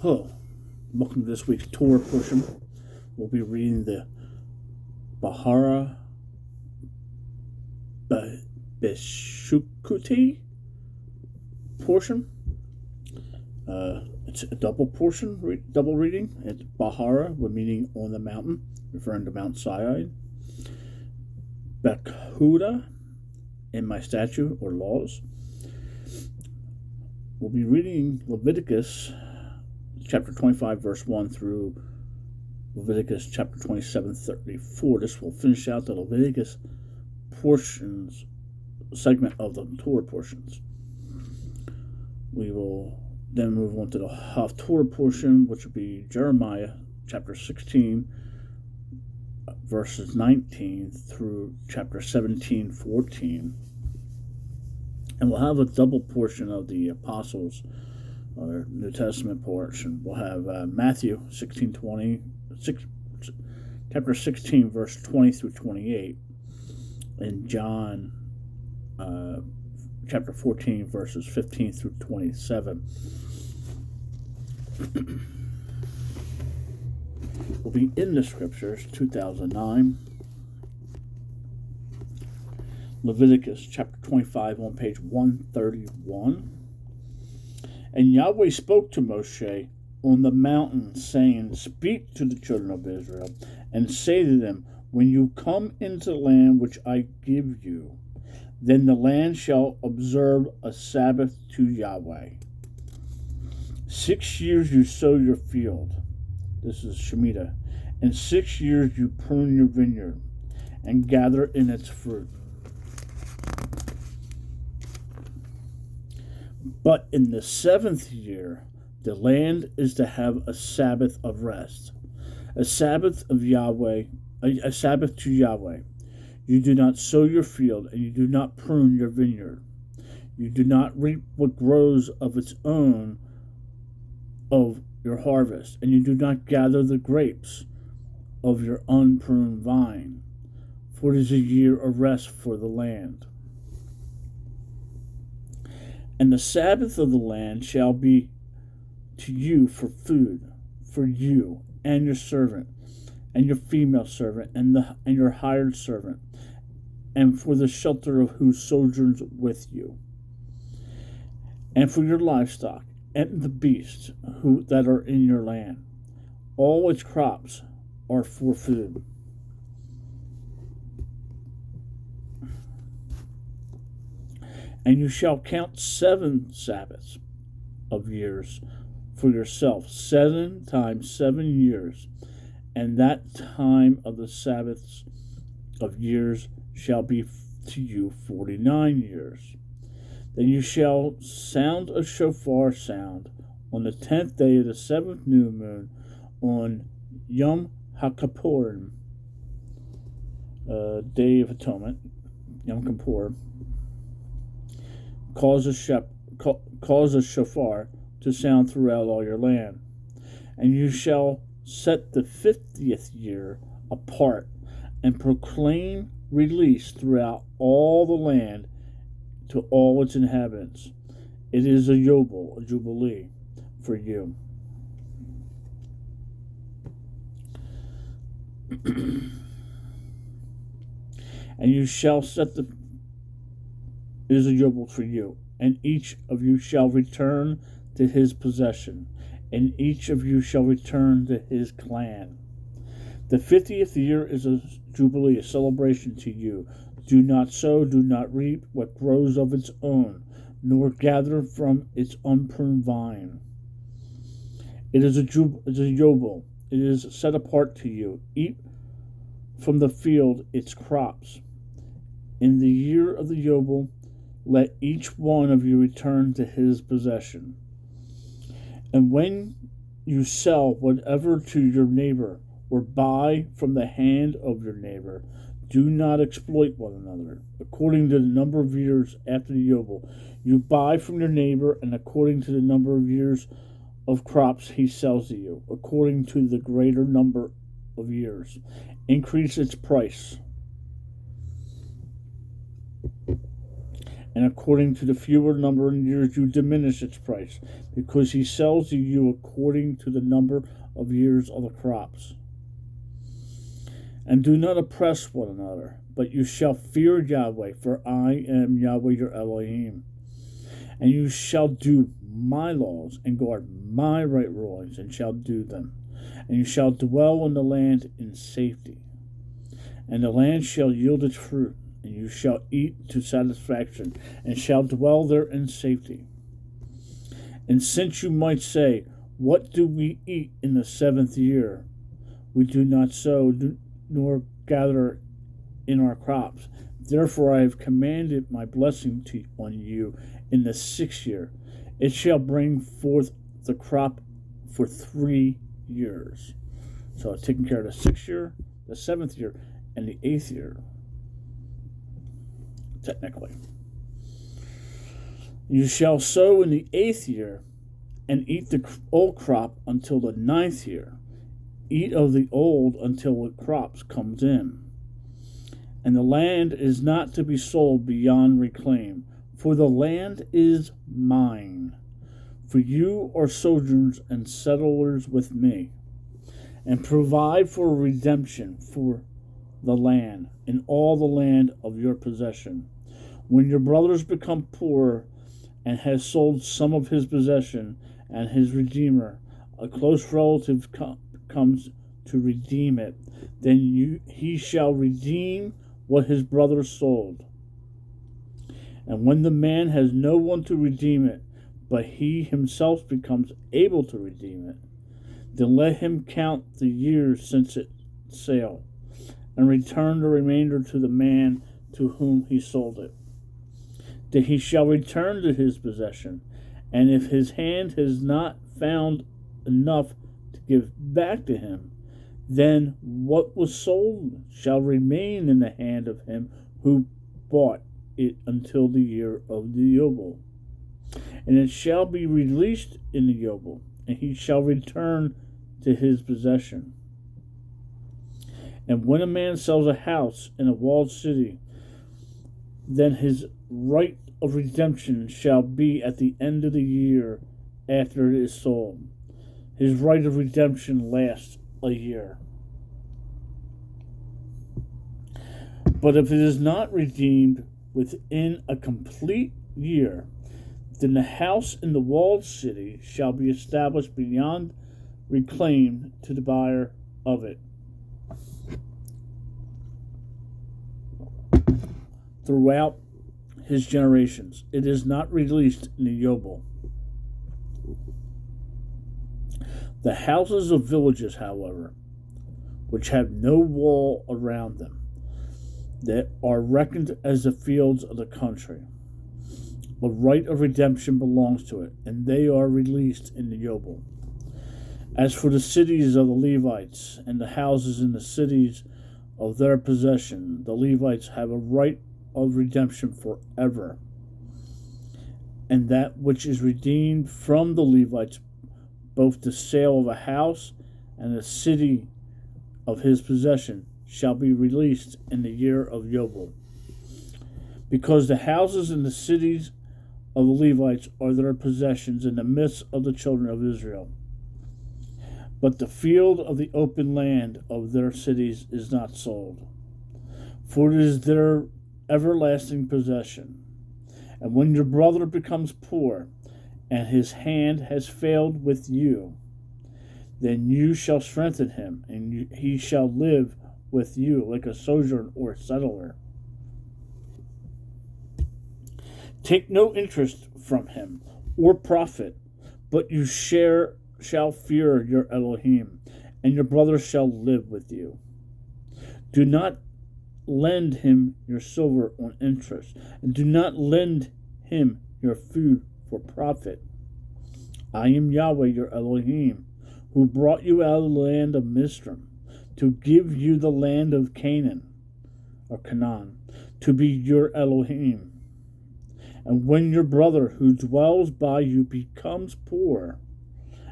Hello, welcome to this week's Torah portion. We'll be reading the Behar-Bechukotai portion. It's a double portion, double reading. It's Bahara, meaning on the mountain, referring to Mount Sinai. Bechukotai, in my statute or laws. We'll be reading Leviticus chapter 25, verse 1 through Leviticus chapter 27, 34. This will finish out the Leviticus portions, segment of the Torah portions. We will then move on to the Haftorah portion, which will be Jeremiah chapter 16, verses 19 through chapter 17, 14. And we'll have a double portion of the Apostles' or New Testament portion. We'll have Matthew 16:20, chapter 16, verse 20 through 28, and John chapter 14, verses 15 through 27. We'll be in the scriptures, 2009. Leviticus chapter 25 on page 131. And Yahweh spoke to Moshe on the mountain, saying, Speak to the children of Israel, and say to them, When you come into the land which I give you, then the land shall observe a Sabbath to Yahweh. 6 years you sow your field. This is Shemitah. And 6 years you prune your vineyard, and gather in its fruit. But in the 7th year, the land is to have a Sabbath of rest, a Sabbath of Yahweh, a Sabbath to Yahweh. You do not sow your field, and you do not prune your vineyard. You do not reap what grows of its own of your harvest, and you do not gather the grapes of your unpruned vine, for it is a year of rest for the land. And the Sabbath of the land shall be to you for food, for you and your servant, and your female servant, and your hired servant, and for the shelter of who sojourns with you, and for your livestock, and the beasts that are in your land. All its crops are for food. And you shall count 7 Sabbaths of years for yourself, 7 times 7 years, and that time of the Sabbaths of years shall be to you 49 years. Then you shall sound a shofar sound on the 10th day of the 7th new moon on Yom HaKippurim, Day of Atonement, Yom Kippur. Cause a shofar to sound throughout all your land. And you shall set the 50th year apart and proclaim release throughout all the land to all its inhabitants. It is a yobel, a jubilee, for you. And you shall set the is a yobel for you, and each of you shall return to his possession, and each of you shall return to his clan. The 50th year is a jubilee, a celebration to you. Do not sow, do not reap what grows of its own, nor gather from its unpruned vine. It is a yobel. It is set apart to you. Eat from the field its crops. In the year of the yobel, let each one of you return to his possession. And when you sell whatever to your neighbor, or buy from the hand of your neighbor, do not exploit one another. According to the number of years after the yobel, you buy from your neighbor, and according to the number of years of crops he sells to you, according to the greater number of years, increase its price. and according to the fewer number of years you diminish its price, because he sells to you according to the number of years of the crops. And do not oppress one another, but you shall fear Yahweh, for I am Yahweh your Elohim. And you shall do my laws, and guard my right rulings, and shall do them. And you shall dwell in the land in safety. And the land shall yield its fruit, and you shall eat to satisfaction, and shall dwell there in safety. And since you might say, what do we eat in the 7th year? We do not sow, nor gather in our crops. Therefore I have commanded my blessing on you in the 6th year. It shall bring forth the crop for 3 years. So taking care of the 6th year, the 7th year, and the 8th year, technically. You shall sow in the 8th year, and eat the old crop until the 9th year. Eat of the old until the crops comes in. And the land is not to be sold beyond reclaim, for the land is mine. For you are sojourners and settlers with me, and provide for redemption for the land, in all the land of your possession. When your brothers become poor, and has sold some of his possession, and his redeemer, a close relative, comes to redeem it, then he shall redeem what his brother sold. And when the man has no one to redeem it, but he himself becomes able to redeem it, then let him count the years since its sale, and return the remainder to the man to whom he sold it. That he shall return to his possession, and if his hand has not found enough to give back to him, then what was sold shall remain in the hand of him who bought it until the year of the Yobel. And it shall be released in the Yobel, and he shall return to his possession. And when a man sells a house in a walled city, then his right of redemption shall be at the end of the year after it is sold. His right of redemption lasts a year. But if it is not redeemed within a complete year, then the house in the walled city shall be established beyond reclaim to the buyer of it. Throughout his generations, it is not released in the Yobel. The houses of villages, however, which have no wall around them, that are reckoned as the fields of the country, the right of redemption belongs to it, and they are released in the Yobel. As for the cities of the Levites and the houses in the cities of their possession, the Levites have a right of redemption forever. And that which is redeemed from the Levites, both the sale of a house and the city of his possession, shall be released in the year of Yobel. Because the houses and the cities of the Levites are their possessions in the midst of the children of Israel. But the field of the open land of their cities is not sold, for it is their everlasting possession. And when your brother becomes poor, and his hand has failed with you, then you shall strengthen him, and he shall live with you like a sojourner or settler. Take no interest from him or profit, but you shall fear your Elohim, and your brother shall live with you. Do not lend him your silver on interest, and do not lend him your food for profit. I am Yahweh your Elohim, who brought you out of the land of Mizraim, to give you the land of Canaan, or Canaan, to be your Elohim. And when your brother who dwells by you becomes poor,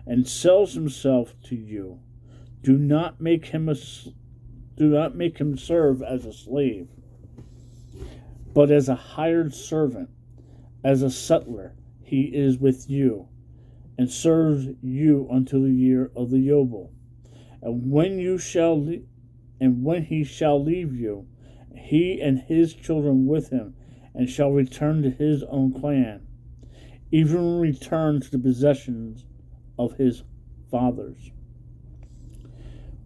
and sells himself to you, do not make him serve as a slave, but as a hired servant, as a settler he is with you, and serves you until the year of the Yobel. And when he shall leave you, he and his children with him, and shall return to his own clan, even return to the possessions of his fathers.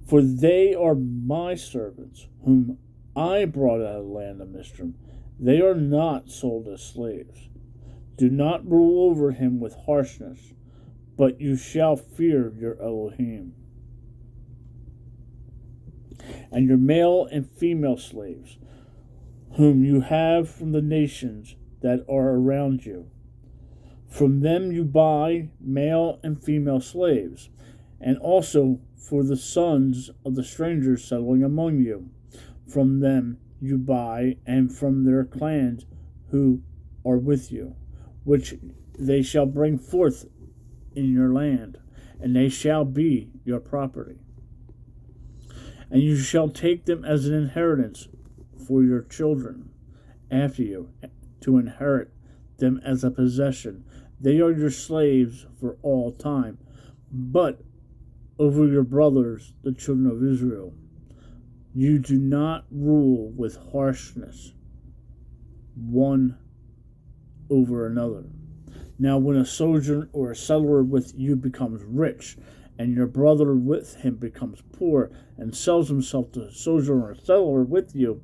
For they are my servants, whom I brought out of the land of Mizraim. They are not sold as slaves. Do not rule over him with harshness, but you shall fear your Elohim. And your male and female slaves, whom you have from the nations that are around you. From them you buy male and female slaves, and also for the sons of the strangers settling among you. From them you buy, and from their clans who are with you, which they shall bring forth in your land, and they shall be your property. And you shall take them as an inheritance for your children after you, to inherit them as a possession. They are your slaves for all time. But over your brothers, the children of Israel, you do not rule with harshness one over another. Now when a sojourner or a settler with you becomes rich, and your brother with him becomes poor, and sells himself to a sojourner or settler with you,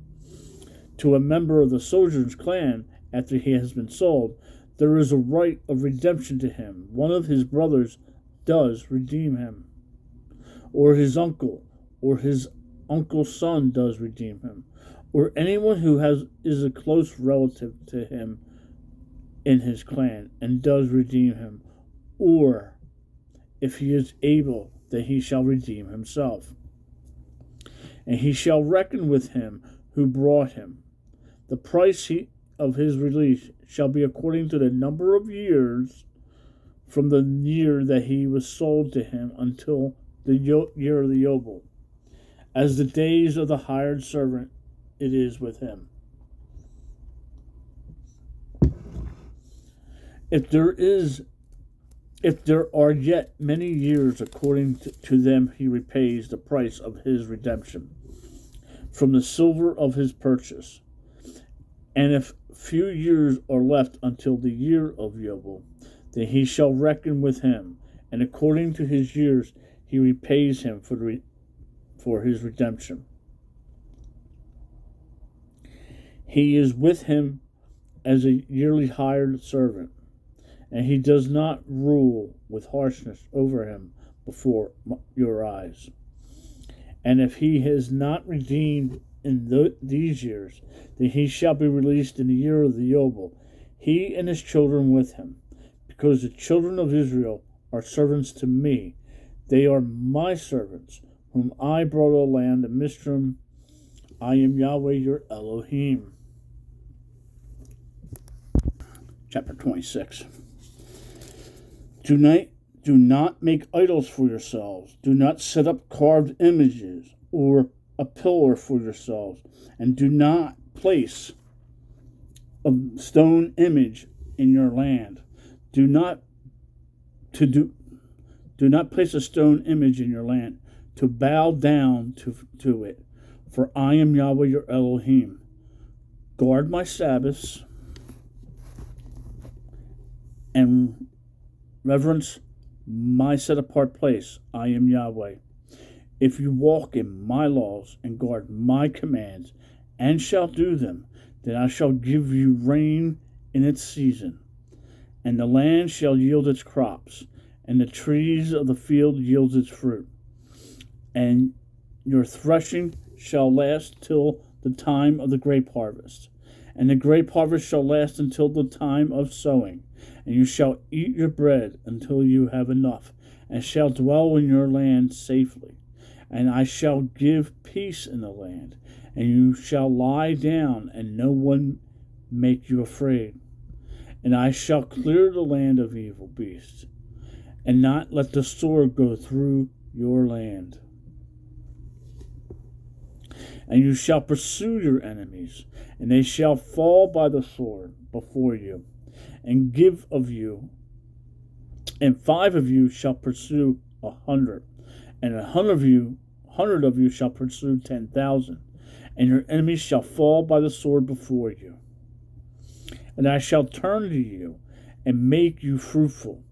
to a member of the sojourner's clan, after he has been sold, there is a right of redemption to him. One of his brothers does redeem him, or his uncle, or his uncle's son does redeem him, or anyone who is a close relative to him in his clan, and does redeem him, or if he is able, that he shall redeem himself. And he shall reckon with him who brought him. The price of his release shall be according to the number of years from the year that he was sold to him until the year of the Yobel, as the days of the hired servant it is with him. If there are yet many years, according to them he repays the price of his redemption from the silver of his purchase. And if few years are left until the year of Yobel, then he shall reckon with him, and according to his years he repays him for his redemption. He is with him as a yearly hired servant, and he does not rule with harshness over him before your eyes. And if he has not redeemed in these years, then he shall be released in the year of the Yobel, he and his children with him, because the children of Israel are servants to me. They are my servants, whom I brought out of the land of Mizraim. I am Yahweh your Elohim. Chapter 26. Do not make idols for yourselves. Do not set up carved images or a pillar for yourselves. And do not place a stone image in your land. Do not place a stone image in your land to bow down to it. For I am Yahweh your Elohim. Guard my Sabbaths and reverence my set-apart place. I am Yahweh. If you walk in my laws and guard my commands and shall do them, then I shall give you rain in its season, and the land shall yield its crops, and the trees of the field yields its fruit. And your threshing shall last till the time of the grape harvest, and the grape harvest shall last until the time of sowing. And you shall eat your bread until you have enough, and shall dwell in your land safely. And I shall give peace in the land, and you shall lie down, and no one make you afraid. And I shall clear the land of evil beasts, and not let the sword go through your land. And you shall pursue your enemies, and they shall fall by the sword before you. and give of you, and 5 of you shall pursue 100, and 100 of you shall pursue 10,000, and your enemies shall fall by the sword before you. And I shall turn to you, and make you fruitful,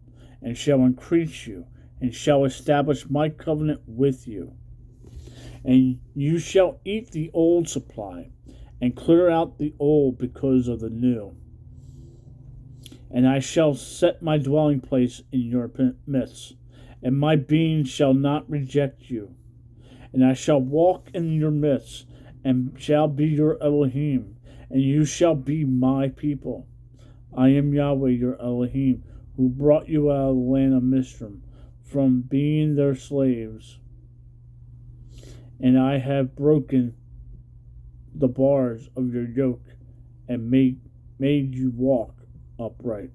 and shall increase you, and shall establish my covenant with you. And you shall eat the old supply, and clear out the old because of the new. And I shall set my dwelling place in your midst, and my being shall not reject you. And I shall walk in your midst, and shall be your Elohim, and you shall be my people. I am Yahweh your Elohim, who brought you out of the land of Mizraim, from being their slaves. And I have broken the bars of your yoke, and made you walk upright.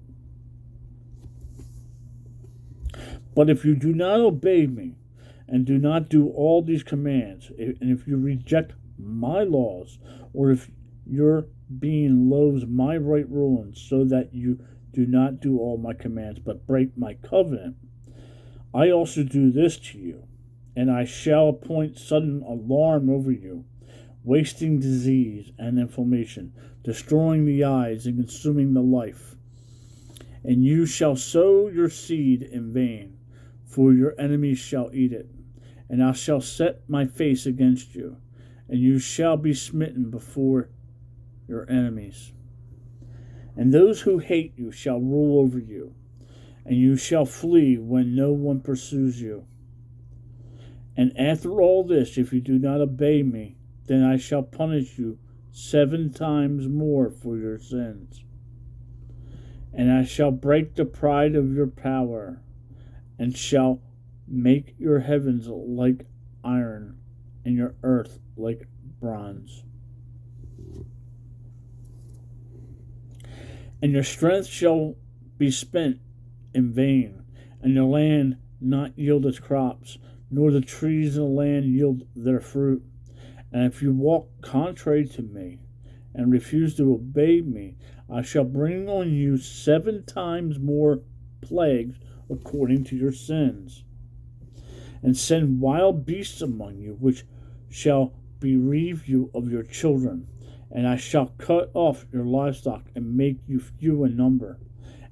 But if you do not obey me, and do not do all these commands, and if you reject my laws, or if your being loathes my right rulings, so that you do not do all my commands, but break my covenant, I also do this to you, and I shall appoint sudden alarm over you, wasting disease and inflammation, destroying the eyes and consuming the life. And you shall sow your seed in vain, for your enemies shall eat it. And I shall set my face against you, and you shall be smitten before your enemies. And those who hate you shall rule over you, and you shall flee when no one pursues you. And after all this, if you do not obey me, then I shall punish you 7 times more for your sins. And I shall break the pride of your power, and shall make your heavens like iron, and your earth like bronze. And your strength shall be spent in vain, and your land not yield its crops, nor the trees in the land yield their fruit. And if you walk contrary to me, and refuse to obey me, I shall bring on you 7 times more plagues according to your sins, and send wild beasts among you, which shall bereave you of your children. And I shall cut off your livestock, and make you few in number,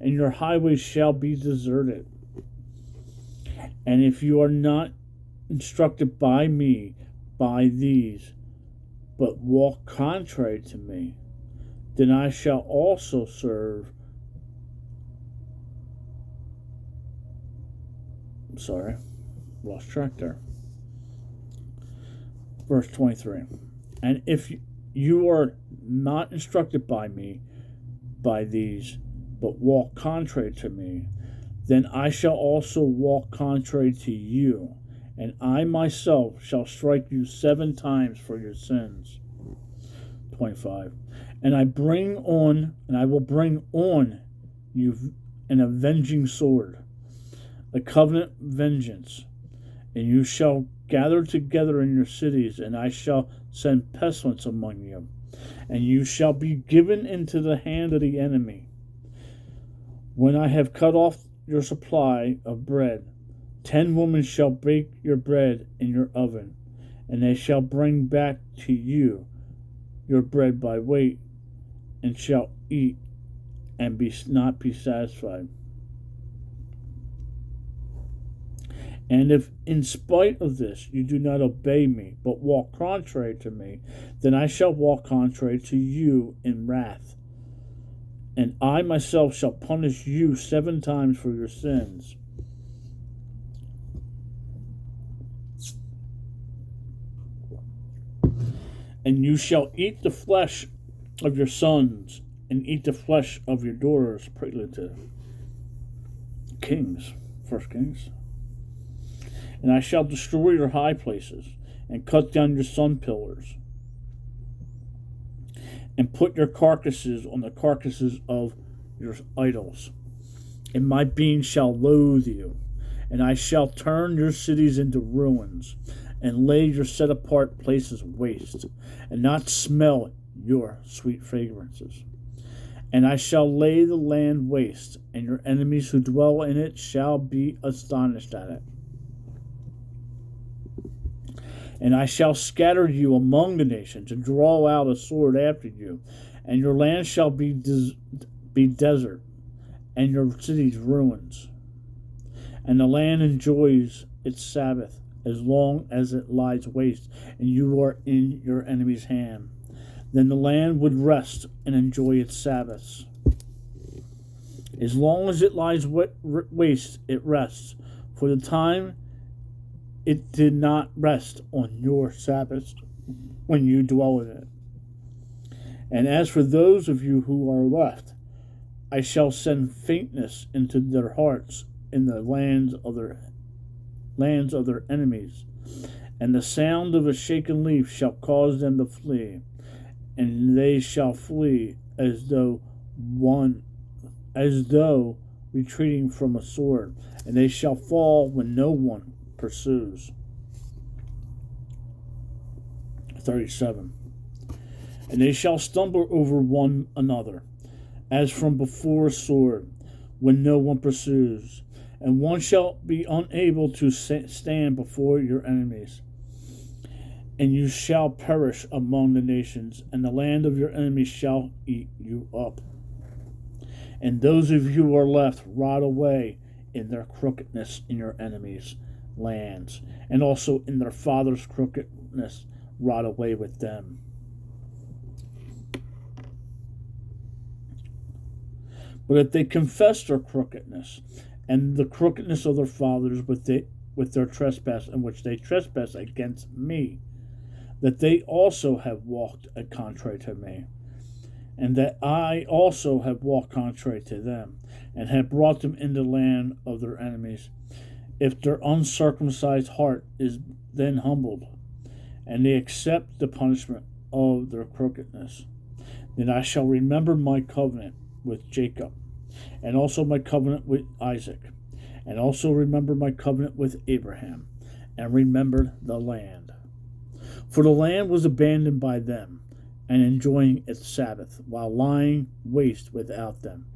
and your highways shall be deserted. And if you are not instructed by me by these, but walk contrary to me, then I shall also serve. Sorry, lost track there. Verse 23. And if you are not instructed by me by these, but walk contrary to me, then I shall also walk contrary to you, and I myself shall strike you 7 times for your sins. 25. And I will bring on you an avenging sword, a covenant vengeance, and you shall gather together in your cities, and I shall send pestilence among you, and you shall be given into the hand of the enemy. When I have cut off your supply of bread, 10 women shall bake your bread in your oven, and they shall bring back to you your bread by weight, and shall eat and not be satisfied. And if in spite of this you do not obey me, but walk contrary to me, then I shall walk contrary to you in wrath, and I myself shall punish you 7 times for your sins. And you shall eat the flesh of your sons, and eat the flesh of your daughters. Prelude to Kings, 1 Kings. And I shall destroy your high places, and cut down your sun pillars, and put your carcasses on the carcasses of your idols. And my being shall loathe you, and I shall turn your cities into ruins, and lay your set-apart places waste, and not smell your sweet fragrances. And I shall lay the land waste, and your enemies who dwell in it shall be astonished at it. And I shall scatter you among the nations, and draw out a sword after you, and your land shall be desert, and your cities ruins. And the land enjoys its Sabbath as long as it lies waste, and you are in your enemy's hand. Then the land would rest and enjoy its Sabbaths. As long as it lies waste, it rests. For the time it did not rest on your Sabbaths when you dwell in it. And as for those of you who are left, I shall send faintness into their hearts in the lands of their enemies, and the sound of a shaken leaf shall cause them to flee, and they shall flee as though retreating from a sword, and they shall fall when no one pursues. 37. And they shall stumble over one another, as from before a sword, when no one pursues, and one shall be unable to stand before your enemies. And you shall perish among the nations, and the land of your enemies shall eat you up. And those of you who are left rot away in their crookedness in your enemies' lands, and also in their fathers' crookedness rot away with them. But if they confess their crookedness and the crookedness of their fathers with their trespass in which they trespass against me, that they also have walked contrary to me, and that I also have walked contrary to them, and have brought them into the land of their enemies, if their uncircumcised heart is then humbled, and they accept the punishment of their crookedness, then I shall remember my covenant with Jacob, and also my covenant with Isaac, and also remember my covenant with Abraham, and remember the land. For the land was abandoned by them, and enjoying its Sabbath, while lying waste without them.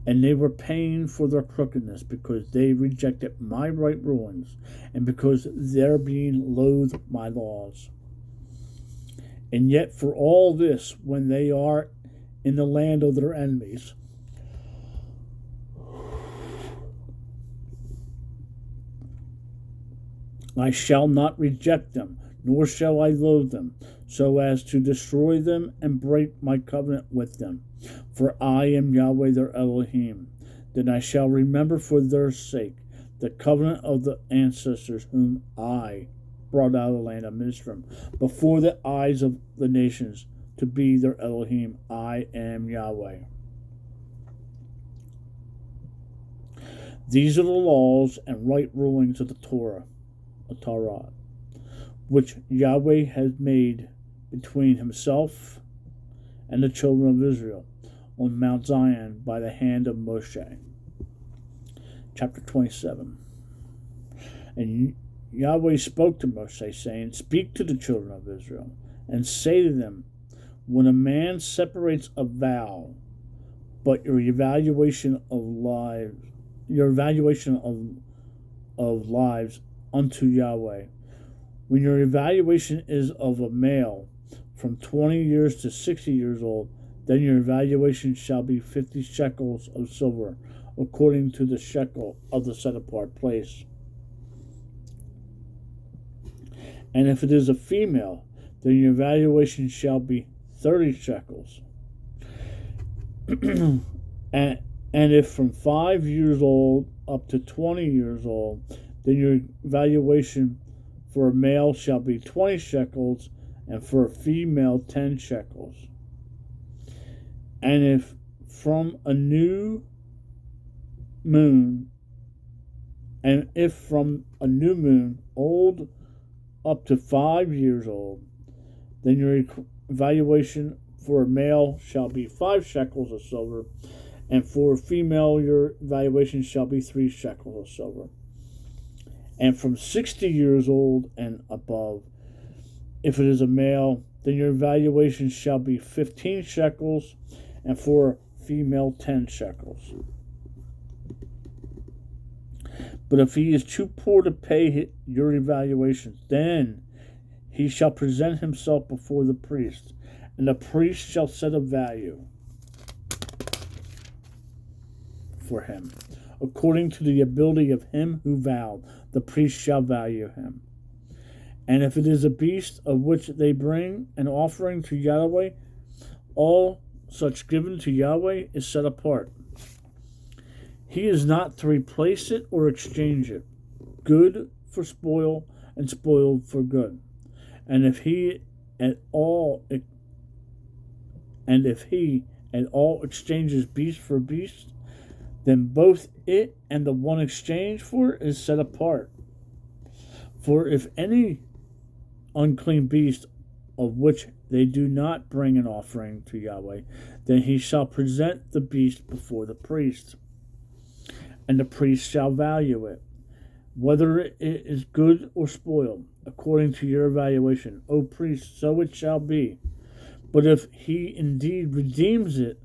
And they were paying for their crookedness, because they rejected my right rulings, and because their being loathed my laws. And yet for all this, when they are in the land of their enemies, I shall not reject them, nor shall I loathe them, so as to destroy them and break my covenant with them. For I am Yahweh their Elohim. Then I shall remember for their sake the covenant of the ancestors whom I brought out of the land of Mizraim, before the eyes of the nations, to be their Elohim. I am Yahweh. These are the laws and right rulings of the Torah, which Yahweh has made between himself and the children of Israel on Mount Zion by the hand of Moshe. Chapter 27. And Yahweh spoke to Moshe, saying, Speak to the children of Israel, and say to them, When a man separates a vow, but your evaluation of lives unto Yahweh, when your evaluation is of a male from 20 years to 60 years old, then your evaluation shall be 50 shekels of silver, according to the shekel of the set-apart place. And if it is a female, then your evaluation shall be 30 shekels. and if from 5 years old up to 20 years old, then your evaluation for a male shall be 20 shekels, and for a female 10 shekels. And if from a new moon, old up to 5 years old, then your evaluation for a male shall be 5 shekels of silver, and for a female your evaluation shall be 3 shekels of silver. And from 60 years old and above, if it is a male, then your evaluation shall be 15 shekels, and for a female 10 shekels. But if he is too poor to pay your evaluation, then he shall present himself before the priest, and the priest shall set a value for him. According to the ability of him who vowed, the priest shall value him. And if it is a beast of which they bring an offering to Yahweh, all such given to Yahweh is set apart. He is not to replace it or exchange it, good for spoil and spoiled for good. And if he at all exchanges beast for beast, then both it and the one exchanged for it is set apart. For if any unclean beast of which they do not bring an offering to Yahweh, then he shall present the beast before the priest, and the priest shall value it, whether it is good or spoiled, according to your evaluation. O priest, so it shall be. But if he indeed redeems it,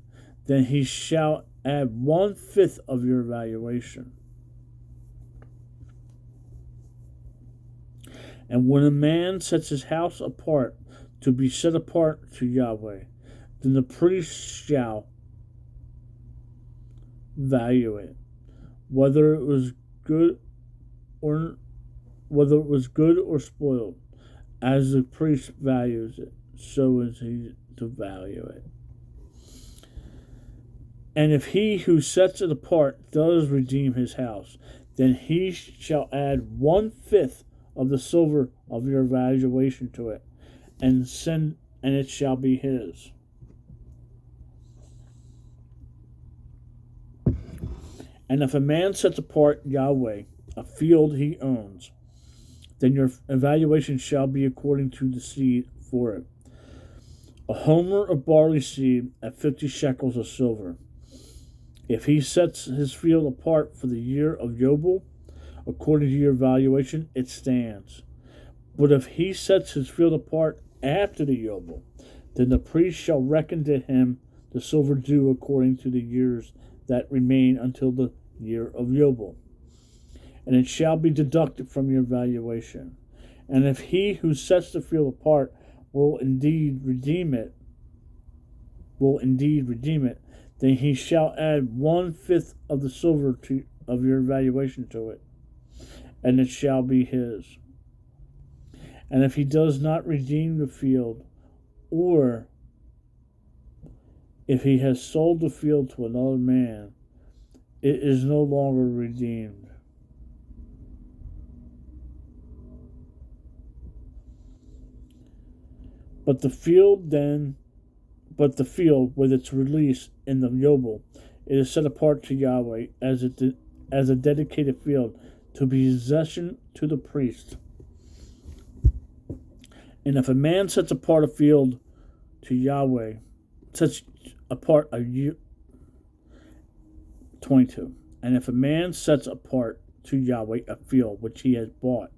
then he shall add 1/5 of your evaluation. And when a man sets his house apart to be set apart to Yahweh, then the priest shall value it, whether it was good or spoiled. As the priest values it, so is he to value it. And if he who sets it apart does redeem his house, then he shall add 1/5 of the silver of your evaluation to it, and it shall be his. And if a man sets apart Yahweh, a field he owns, then your evaluation shall be according to the seed for it. A homer of barley seed at 50 shekels of silver. If he sets his field apart for the year of Yobel, according to your valuation, it stands. But if he sets his field apart after the Yobel, then the priest shall reckon to him the silver due according to the years that remain until the year of Yobel, and it shall be deducted from your valuation. And if he who sets the field apart will indeed redeem it, then he shall add 1/5 of the silver of your valuation to it, and it shall be his. And if he does not redeem the field, or if he has sold the field to another man, it is no longer redeemed. But the field with its release in the Yobel, it is set apart to Yahweh as a dedicated field to be possession to the priest. And if a man sets apart a field to Yahweh, sets apart a 22. And if a man sets apart to Yahweh a field which he has bought,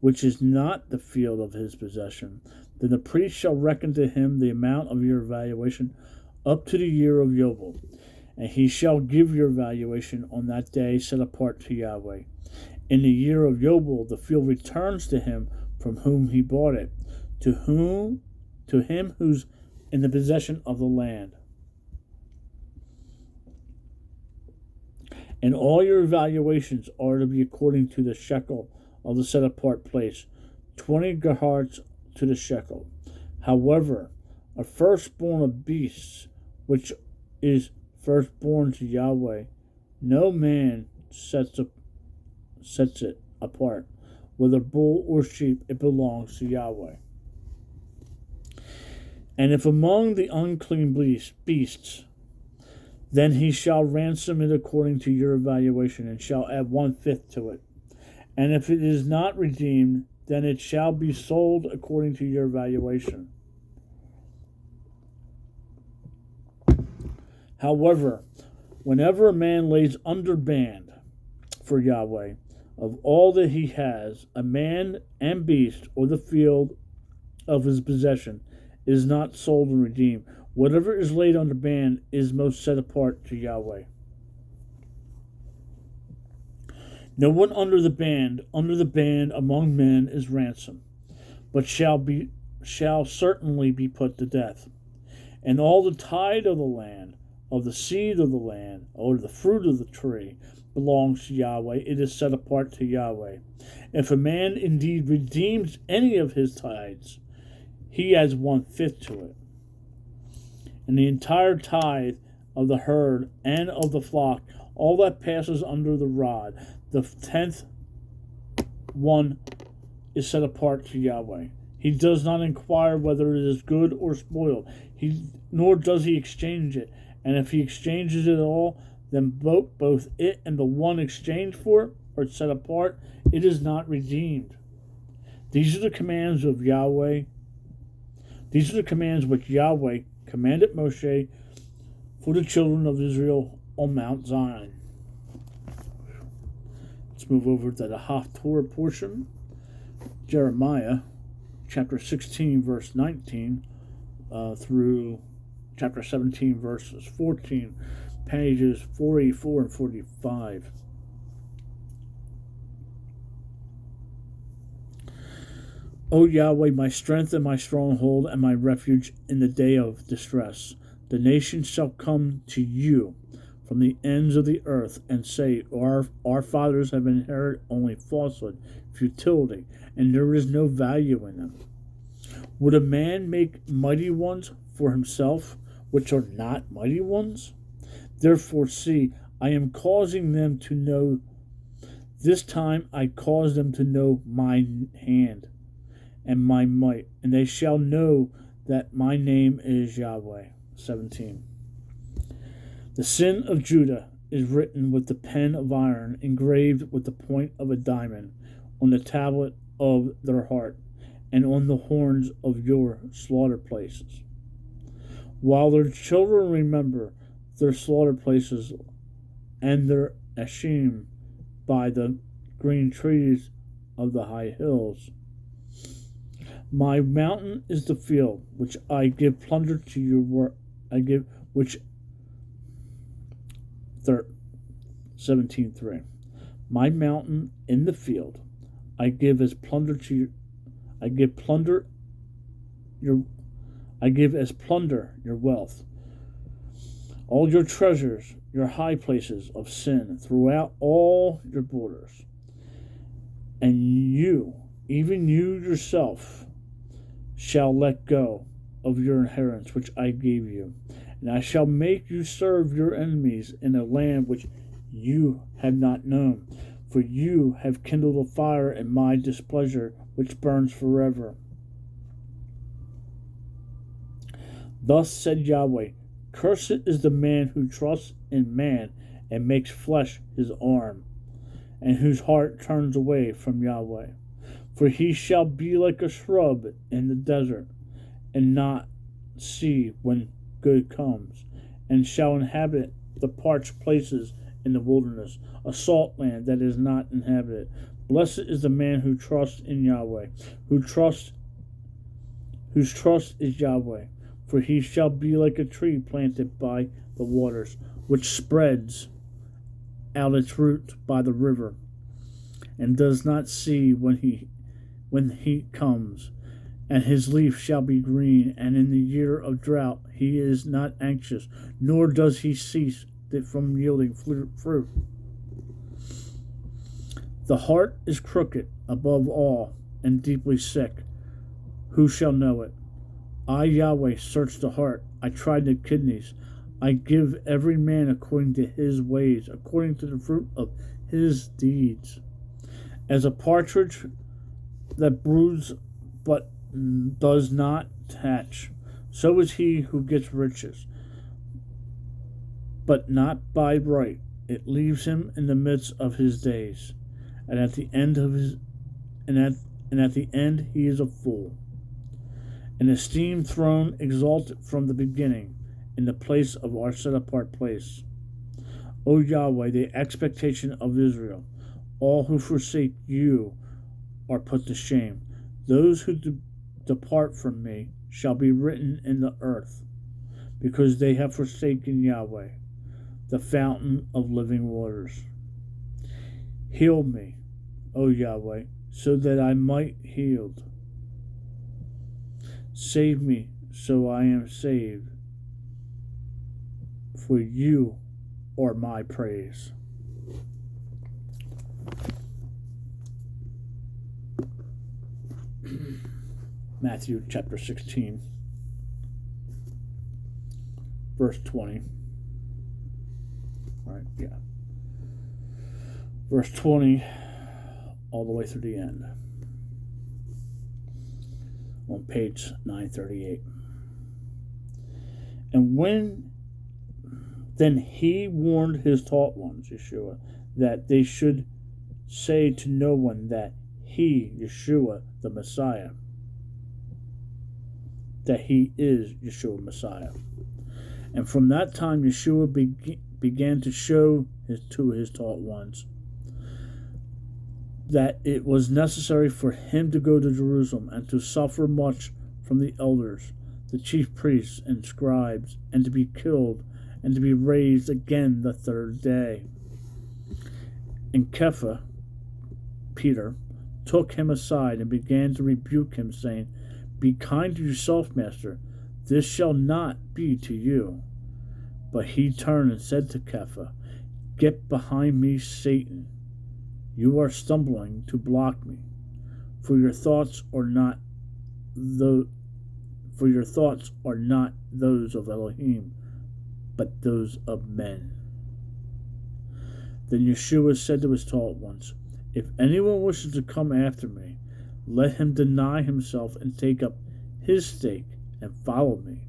which is not the field of his possession, then the priest shall reckon to him the amount of your valuation up to the year of Yobel, and he shall give your valuation on that day set apart to Yahweh. In the year of Yobel, the field returns to him from whom he bought it, to him who's in the possession of the land. And all your evaluations are to be according to the shekel of the set apart place, 20 gerhards to the shekel. However, a firstborn of beasts, which is firstborn to Yahweh, no man sets it apart. Whether bull or sheep, it belongs to Yahweh. And if among the unclean beasts, then he shall ransom it according to your evaluation, and shall add 1/5 to it. And if it is not redeemed, then it shall be sold according to your valuation. However, whenever a man lays under band for Yahweh of all that he has, a man and beast, or the field of his possession, is not sold and redeemed, Whatever is laid on the band is most set apart to Yahweh. No one under the band among men is ransomed, but shall certainly be put to death. And all the tithe of the land, of the seed of the land, or the fruit of the tree, belongs to Yahweh. It is set apart to Yahweh. If a man indeed redeems any of his tithes, he adds 1/5 to it. And the entire tithe of the herd and of the flock, all that passes under the rod, the 10th one is set apart to Yahweh. He does not inquire whether it is good or spoiled, nor does he exchange it. And if he exchanges it at all, then both it and the one exchanged for it are set apart. It is not redeemed. These are the commands of Yahweh. These are the commands which Yahweh commanded Moshe for the children of Israel on Mount Zion. Let's move over to the Haftorah portion. Jeremiah chapter 16, verse 19 through chapter 17, verses 14, pages 44 and 45. O Yahweh, my strength and my stronghold and my refuge in the day of distress, the nations shall come to you from the ends of the earth and say, our fathers have inherited only falsehood, futility, and there is no value in them. Would a man make mighty ones for himself, which are not mighty ones? Therefore, see, I am causing them to know. This time I cause them to know my hand and my might, and they shall know that my name is Yahweh. 17. The sin of Judah is written with the pen of iron, engraved with the point of a diamond, on the tablet of their heart, and on the horns of your slaughter places. While their children remember their slaughter places and their ashim by the green trees of the high hills. My mountain is the field which I give plunder to your work. 17:3. My mountain in the field I give as plunder to you. I give as plunder your wealth, all your treasures, your high places of sin throughout all your borders. And you, even you yourself, shall let go of your inheritance which I gave you, and I shall make you serve your enemies in a land which you have not known, for you have kindled a fire in my displeasure which burns forever. Thus said Yahweh, cursed is the man who trusts in man and makes flesh his arm, and whose heart turns away from Yahweh. For he shall be like a shrub in the desert, and not see when good comes, and shall inhabit the parched places in the wilderness, a salt land that is not inhabited. Blessed is the man who trusts in Yahweh, whose trust is Yahweh. For he shall be like a tree planted by the waters, which spreads out its roots by the river, and does not see when heat comes, and his leaf shall be green, and in the year of drought he is not anxious, nor does he cease from yielding fruit. The heart is crooked above all, and deeply sick. Who shall know it? I, Yahweh, search the heart. I try the kidneys. I give every man according to his ways, according to the fruit of his deeds. As a partridge that broods but does not hatch, so is he who gets riches, but not by right. It leaves him in the midst of his days, and at the end he is a fool. An esteemed throne exalted from the beginning, in the place of our set-apart place. O Yahweh, the expectation of Israel, all who forsake you are put to shame. Those who depart from me shall be written in the earth. because they have forsaken Yahweh, the fountain of living waters. Heal me, O Yahweh, so that I might healed. Save me, so I am saved, for you are my praise. Matthew chapter 16, verse 20. All right, yeah. Verse 20 all the way through the end. On page 938. And then he warned his taught ones, Yeshua, that they should say to no one that he, Yeshua, the Messiah, that he is Yeshua Messiah. And from that time, Yeshua began to show to his taught ones that it was necessary for him to go to Jerusalem and to suffer much from the elders, the chief priests and scribes, and to be killed, and to be raised again the third day. And Kepha, Peter, took him aside and began to rebuke him, saying, Be kind to yourself, master. This shall not be to you. But he turned and said to Kepha, Get behind me, Satan. You are stumbling to block me, for your thoughts are not those of Elohim, but those of men. Then Yeshua said to his taught ones, If anyone wishes to come after me, let him deny himself and take up his stake and follow me.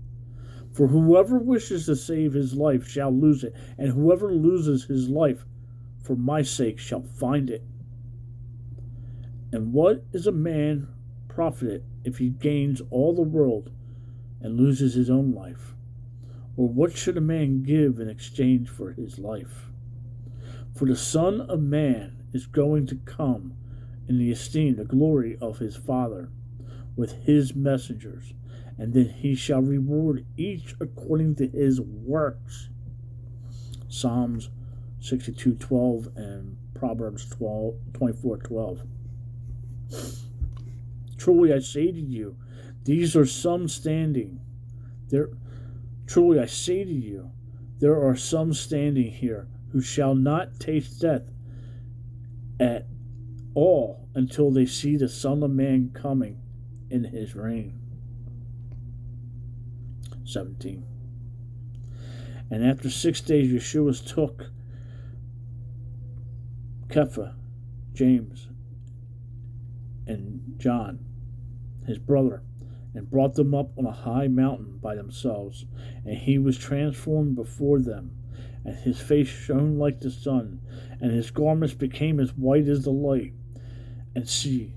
For whoever wishes to save his life shall lose it, and whoever loses his life for my sake shall find it. And what is a man profited if he gains all the world and loses his own life? Or what should a man give in exchange for his life? For the Son of Man is going to come in the esteem, the glory of his Father, with his messengers, and then he shall reward each according to his works. Psalms 62:12 and Proverbs 24:12. Truly I say to you, these are some standing. Truly I say to you, there are some standing here who shall not taste death at all until they see the Son of Man coming in his reign. 17. And after 6 days, Yeshua took Kepha, James, and John, his brother, and brought them up on a high mountain by themselves. And he was transformed before them, and his face shone like the sun, and his garments became as white as the light. And see,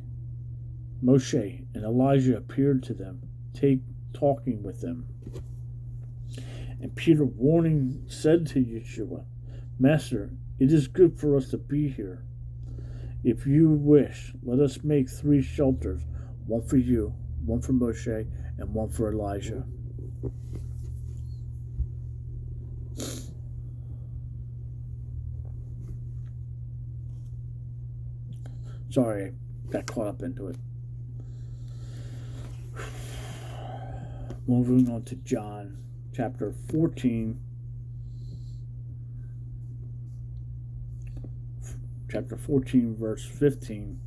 Moshe and Elijah appeared to them, talking with them. And Peter, warning, said to Yeshua, Master, it is good for us to be here. If you wish, let us make 3 shelters, one for you, one for Moshe, and one for Elijah. Sorry, I got caught up into it. Moving on to John, chapter 14. Chapter 14, verse 15.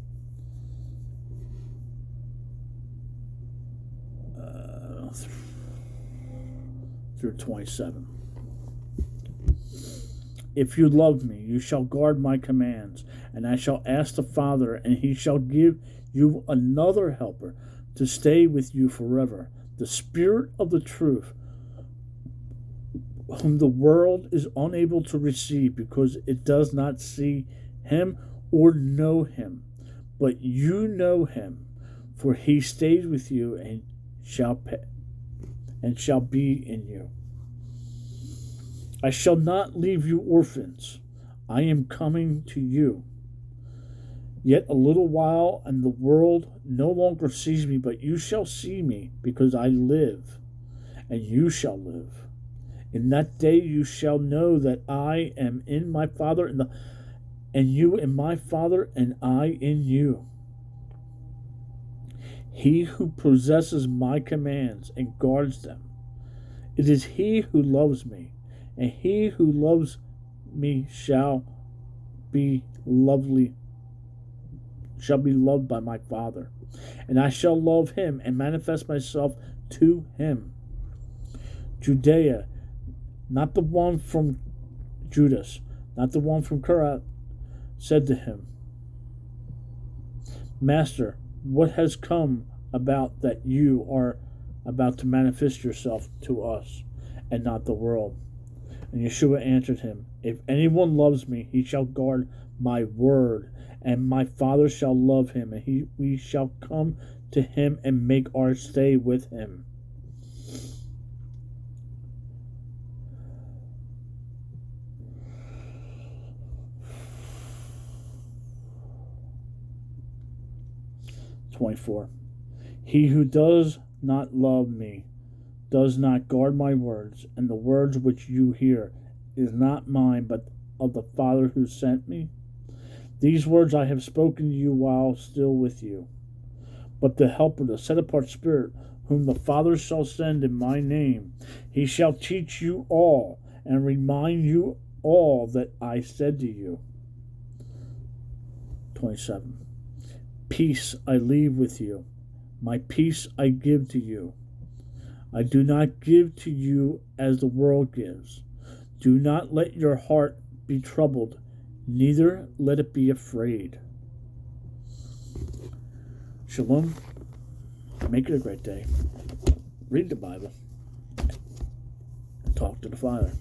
Through 27. If you love me, you shall guard my commands, and I shall ask the Father, and he shall give you another helper to stay with you forever, the Spirit of the truth, whom the world is unable to receive because it does not see him or know him. But you know him, for he stays with you and shall be in you. I shall not leave you orphans. I am coming to you. Yet a little while, and the world no longer sees me, but you shall see me, because I live, and you shall live. In that day you shall know that I am in my Father, and you in my Father, and I in you. He who possesses my commands and guards them, it is he who loves me, and he who loves me shall be loved by my Father, and I shall love him and manifest myself to him. Judea, not the one from Judas, not the one from Torah, said to him, Master, what has come about that you are about to manifest yourself to us and not the world? And Yeshua answered him, If anyone loves me, he shall guard my word, and my Father shall love him, and we shall come to him and make our stay with him. "24. He who does not love me does not guard my words, and the words which you hear is not mine, but of the Father who sent me. These words I have spoken to you while still with you. But the Helper, the set-apart Spirit, whom the Father shall send in my name, he shall teach you all, and remind you all that I said to you." 27. Peace I leave with you. My peace I give to you. I do not give to you as the world gives. Do not let your heart be troubled, neither let it be afraid. Shalom. Make it a great day. Read the Bible. Talk to the Father.